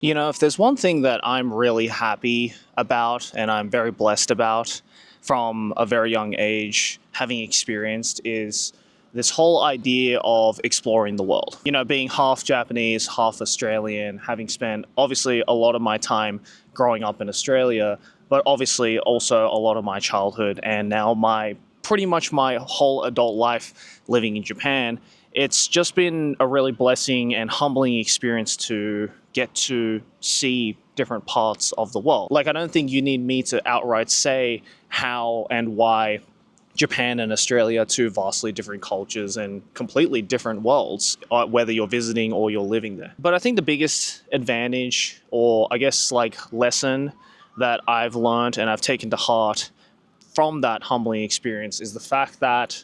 You know, if there's one thing that I'm really happy about and I'm very blessed about from a very young age, having experienced, is this whole idea of exploring the world. You know, being half Japanese, half Australian, having spent obviously a lot of my time growing up in Australia, but obviously also a lot of my childhood and now my pretty much my whole adult life living in Japan. It's just been a really blessing and humbling experience to get to see different parts of the world. Like, I don't think you need me to outright say how and why Japan and Australia are two vastly different cultures and completely different worlds, whether you're visiting or you're living there. But I think the biggest advantage, or I guess like lesson that I've learned and I've taken to heart from that humbling experience is the fact that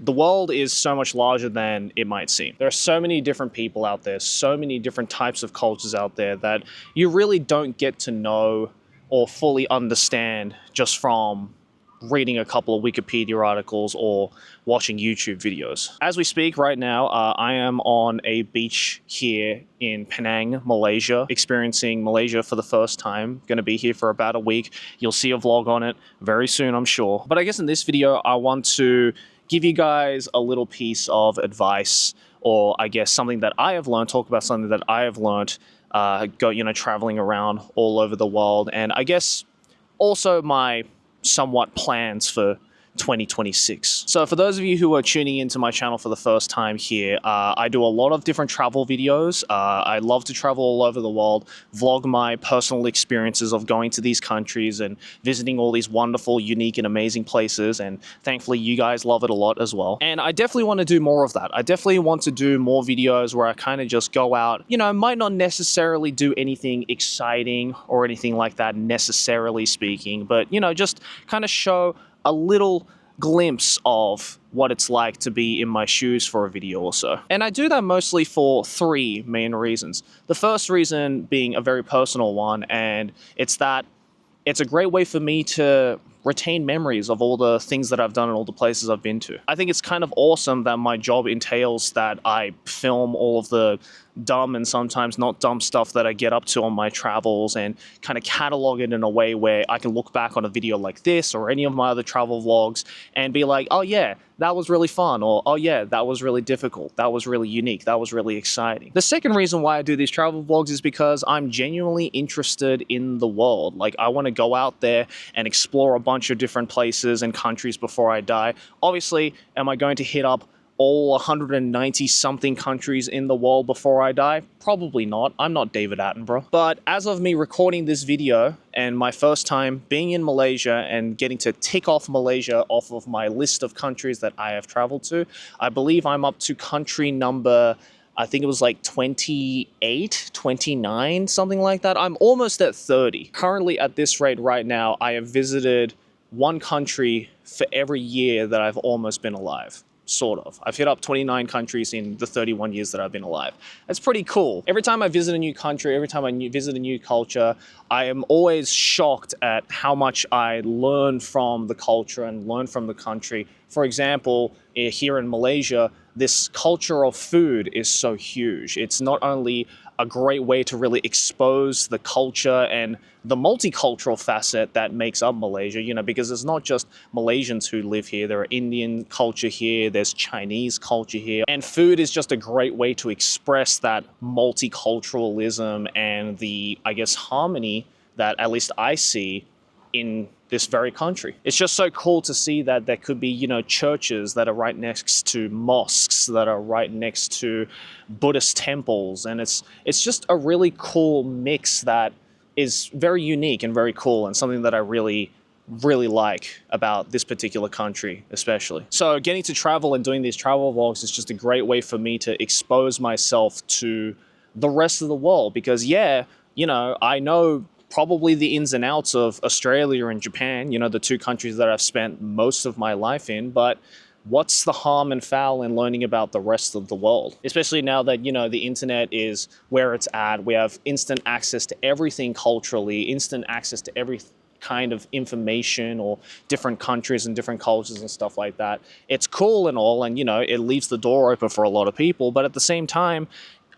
the world is so much larger than it might seem. There are so many different people out there, so many different types of cultures out there that you really don't get to know or fully understand just from reading a couple of Wikipedia articles or watching YouTube videos. As we speak right now, I am on a beach here in Penang, Malaysia, experiencing Malaysia for the first time. Going to be here for about a week. You'll see a vlog on it very soon, I'm sure. But I guess in this video, I want to give you guys a little piece of advice, or I guess something that I have learned, talk about something that I have learned, traveling around all over the world. And I guess also my somewhat plans for 2026. So for those of you who are tuning into my channel for the first time here, I do a lot of different travel videos. I love to travel all over the world, vlog my personal experiences of going to these countries and visiting all these wonderful, unique, and amazing places. And thankfully, you guys love it a lot as well. And I definitely want to do more of that. I definitely want to do more videos where I kind of just go out, might not necessarily do anything exciting or anything like that, necessarily speaking, but, just kind of show a little glimpse of what it's like to be in my shoes for a video or so. And I do that mostly for three main reasons. The first reason being a very personal one, and it's that it's a great way for me to retain memories of all the things that I've done and all the places I've been to. I think it's kind of awesome that my job entails that I film all of the dumb and sometimes not dumb stuff that I get up to on my travels and kind of catalog it in a way where I can look back on a video like this or any of my other travel vlogs and be like, oh yeah, that was really fun, or oh yeah, that was really difficult, that was really unique, that was really exciting. The second reason why I do these travel vlogs is because I'm genuinely interested in the world. Like, I want to go out there and explore a bunch of different places and countries before I die. Obviously, am I going to hit up all 190 something countries in the world before I die? Probably not. I'm not David Attenborough. But as of me recording this video and my first time being in Malaysia and getting to tick off Malaysia off of my list of countries that I have traveled to, I believe I'm up to country number, I think it was like 28, 29, something like that. I'm almost at 30. Currently at this rate right now, I have visited one country for every year that I've almost been alive. Sort of. I've hit up 29 countries in the 31 years that I've been alive. That's pretty cool. Every time I visit a new country, every time I visit a new culture, I am always shocked at how much I learn from the culture and learn from the country. For example, here in Malaysia, this culture of food is so huge. It's not only a great way to really expose the culture and the multicultural facet that makes up Malaysia, because it's not just Malaysians who live here. There are Indian culture here, there's Chinese culture here, and food is just a great way to express that multiculturalism and the, I guess, harmony that at least I see in this very country. It's just so cool to see that there could be, churches that are right next to mosques, that are right next to Buddhist temples. And it's just a really cool mix that is very unique and very cool, and something that I really like about this particular country especially. So getting to travel and doing these travel vlogs is just a great way for me to expose myself to the rest of the world, because I know probably the ins and outs of Australia and Japan, the two countries that I've spent most of my life in, but what's the harm and foul in learning about the rest of the world? Especially now that, the internet is where it's at. We have instant access to everything culturally, instant access to every kind of information or different countries and different cultures and stuff like that. It's cool and all, and, it leaves the door open for a lot of people, but at the same time,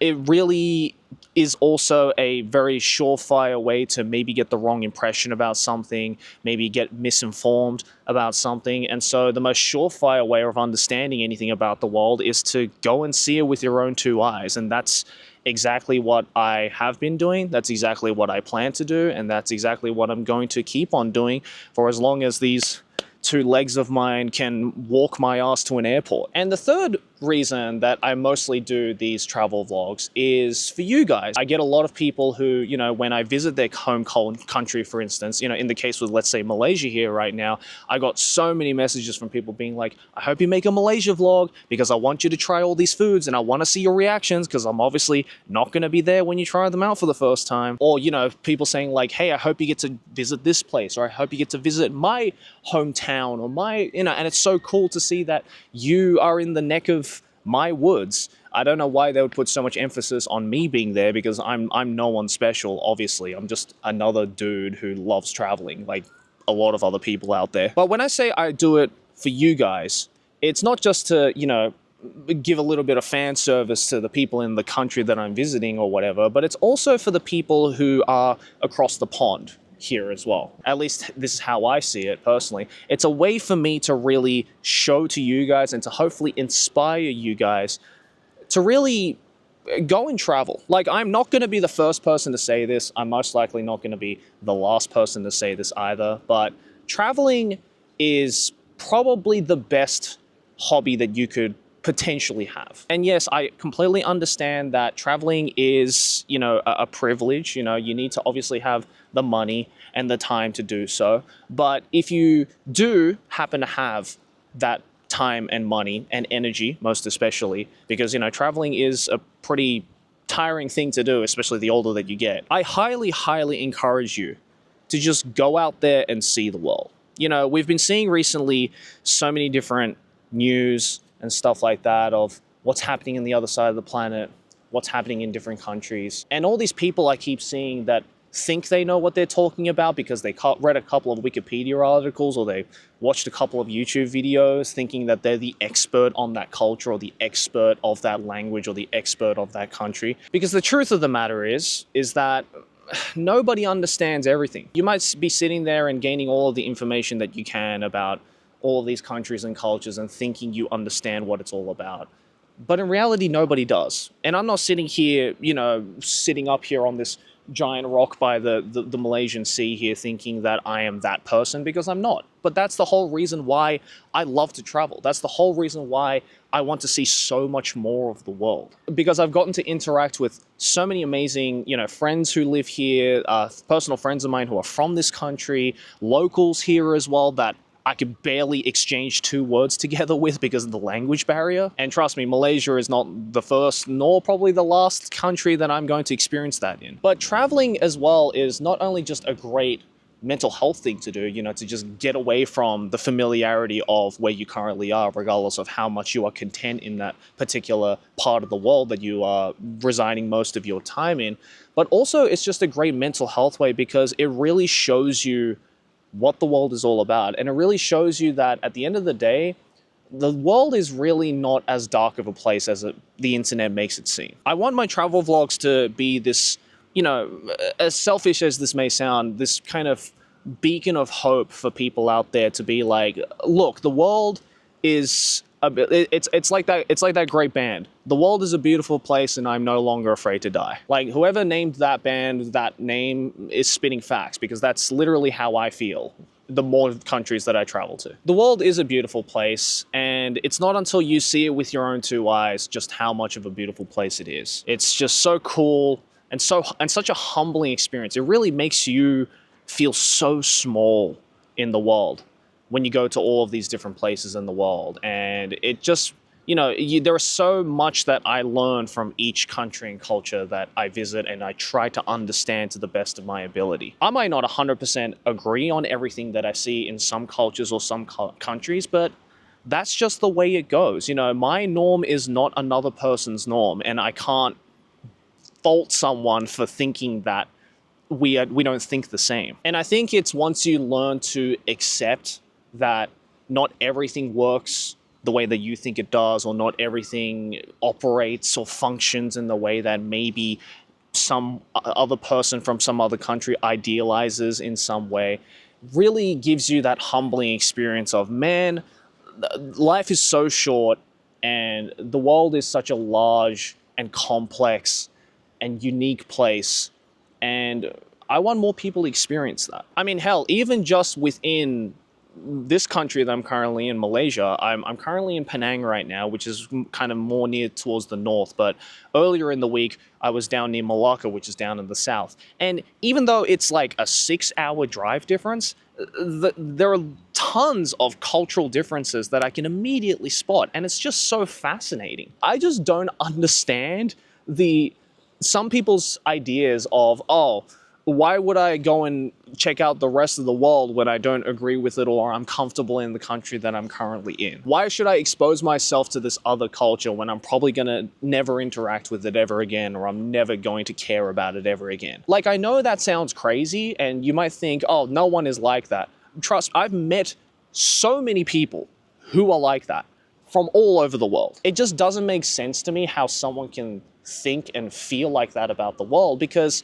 it really is also a very surefire way to maybe get the wrong impression about something, maybe get misinformed about something. And so the most surefire way of understanding anything about the world is to go and see it with your own two eyes. And that's exactly what I have been doing. That's exactly what I plan to do. And that's exactly what I'm going to keep on doing for as long as these two legs of mine can walk my ass to an airport. And the third reason that I mostly do these travel vlogs is for you guys. I get a lot of people who, when I visit their home country, for instance, in the case with, let's say, Malaysia here right now, I got so many messages from people being like, I hope you make a Malaysia vlog because I want you to try all these foods and I want to see your reactions because I'm obviously not going to be there when you try them out for the first time. Or, people saying like, hey, I hope you get to visit this place, or I hope you get to visit my hometown, or and it's so cool to see that you are in the neck of my woods. I don't know why they would put so much emphasis on me being there, because I'm no one special, obviously. I'm just another dude who loves traveling, like a lot of other people out there. But when I say I do it for you guys, it's not just to, give a little bit of fan service to the people in the country that I'm visiting or whatever, but it's also for the people who are across the pond here as well. At least this is how I see it personally. It's a way for me to really show to you guys and to hopefully inspire you guys to really go and travel. Like, I'm not going to be the first person to say this. I'm most likely not going to be the last person to say this either, but traveling is probably the best hobby that you could potentially have. And yes, I completely understand that traveling is, a privilege. You need to obviously have the money and the time to do so. But if you do happen to have that time and money and energy, most especially, because, traveling is a pretty tiring thing to do, especially the older that you get, I highly, highly encourage you to just go out there and see the world. We've been seeing recently so many different news and stuff like that of what's happening in the other side of the planet, what's happening in different countries. And all these people I keep seeing that think they know what they're talking about because they read a couple of Wikipedia articles or they watched a couple of YouTube videos thinking that they're the expert on that culture or the expert of that language or the expert of that country. Because the truth of the matter is that nobody understands everything. You might be sitting there and gaining all of the information that you can about all of these countries and cultures and thinking you understand what it's all about. But in reality, nobody does. And I'm not sitting here, sitting up here on this giant rock by the Malaysian Sea here thinking that I am that person, because I'm not. But that's the whole reason why I love to travel. That's the whole reason why I want to see so much more of the world. Because I've gotten to interact with so many amazing, friends who live here, personal friends of mine who are from this country, locals here as well that I could barely exchange 2 words together with because of the language barrier. And trust me, Malaysia is not the first nor probably the last country that I'm going to experience that in. But traveling as well is not only just a great mental health thing to do, to just get away from the familiarity of where you currently are, regardless of how much you are content in that particular part of the world that you are residing most of your time in. But also it's just a great mental health way because it really shows you what the world is all about. And it really shows you that at the end of the day, the world is really not as dark of a place as the internet makes it seem. I want my travel vlogs to be this, as selfish as this may sound, this kind of beacon of hope for people out there to be like, look, the world is it's like that great band. The world is a beautiful place and I'm no longer afraid to die. Like, whoever named that band that name is spitting facts, because that's literally how I feel the more countries that I travel to. The world is a beautiful place, and it's not until you see it with your own 2 eyes just how much of a beautiful place it is. It's just so cool and such a humbling experience. It really makes you feel so small in the world when you go to all of these different places in the world. And it just, there is so much that I learn from each country and culture that I visit, and I try to understand to the best of my ability. I might not 100% agree on everything that I see in some cultures or some countries, but that's just the way it goes. My norm is not another person's norm, and I can't fault someone for thinking that we don't think the same. And I think it's once you learn to accept that not everything works the way that you think it does, or not everything operates or functions in the way that maybe some other person from some other country idealizes in some way, really gives you that humbling experience of, man, life is so short and the world is such a large and complex and unique place, and I want more people to experience that. I mean, hell, even just within this country that I'm currently in, Malaysia, I'm currently in Penang right now, which is kind of more near towards the north. But earlier in the week, I was down near Malacca, which is down in the south. And even though it's like a 6-hour drive difference, there are tons of cultural differences that I can immediately spot. And it's just so fascinating. I just don't understand some people's ideas of, oh, why would I go and check out the rest of the world when I don't agree with it or I'm comfortable in the country that I'm currently in? Why should I expose myself to this other culture when I'm probably gonna never interact with it ever again, or I'm never going to care about it ever again? Like, I know that sounds crazy and you might think, oh, no one is like that. Trust, I've met so many people who are like that from all over the world. It just doesn't make sense to me how someone can think and feel like that about the world, because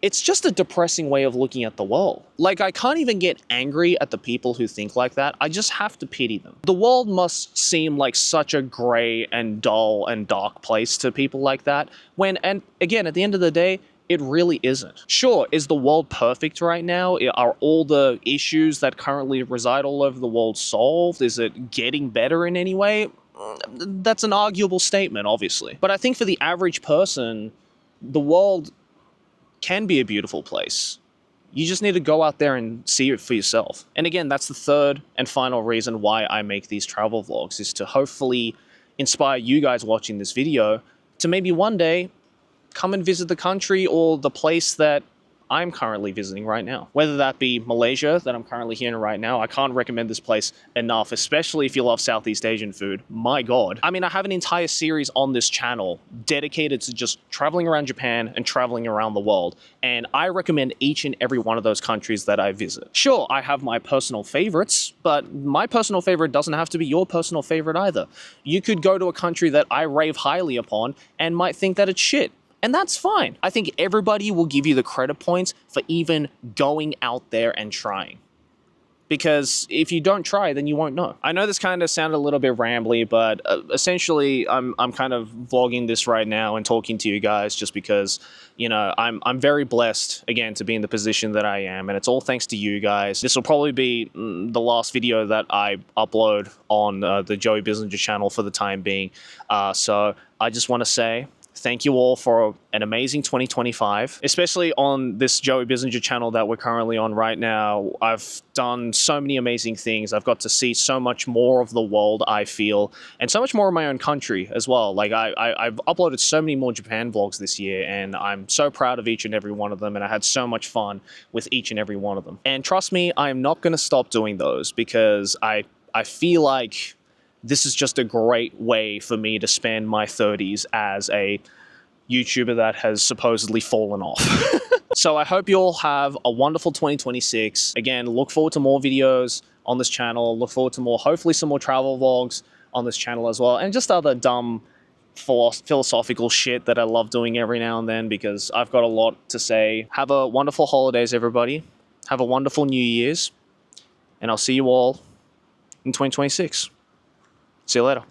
it's just a depressing way of looking at the world. Like, I can't even get angry at the people who think like that. I just have to pity them. The world must seem like such a gray and dull and dark place to people like that, when, and again, at the end of the day, it really isn't. Sure, is the world perfect right now? Are all the issues that currently reside all over the world solved? Is it getting better in any way? That's an arguable statement, obviously. But I think for the average person, the world can be a beautiful place. You just need to go out there and see it for yourself. And again, that's the third and final reason why I make these travel vlogs, is to hopefully inspire you guys watching this video to maybe one day come and visit the country or the place that I'm currently visiting right now. Whether that be Malaysia, that I'm currently here in right now. I can't recommend this place enough, especially if you love Southeast Asian food. My God. I mean, I have an entire series on this channel dedicated to just traveling around Japan and traveling around the world. And I recommend each and every one of those countries that I visit. Sure, I have my personal favorites, but my personal favorite doesn't have to be your personal favorite either. You could go to a country that I rave highly upon and might think that it's shit. And that's fine. I think everybody will give you the credit points for even going out there and trying. Because if you don't try, then you won't know. I know this kind of sounded a little bit rambly, but essentially I'm kind of vlogging this right now and talking to you guys just because, you know, I'm very blessed, again, to be in the position that I am, and it's all thanks to you guys. This will probably be the last video that I upload on the Joey Bissinger channel for the time being. So I just want to say, thank you all for an amazing 2025, especially on this Joey Bissinger channel that we're currently on right now. I've done so many amazing things. I've got to see so much more of the world, I feel, and so much more of my own country as well. Like, I've uploaded so many more Japan vlogs this year, and I'm so proud of each and every one of them, and I had so much fun with each and every one of them. And trust me, I am not going to stop doing those, because I feel like this is just a great way for me to spend my 30s as a YouTuber that has supposedly fallen off. So I hope you all have a wonderful 2026. Again, look forward to more videos on this channel. Look forward to more, hopefully some more travel vlogs on this channel as well. And just other dumb philosophical shit that I love doing every now and then, because I've got a lot to say. Have a wonderful holidays, everybody. Have a wonderful New Year's. And I'll see you all in 2026. See you later.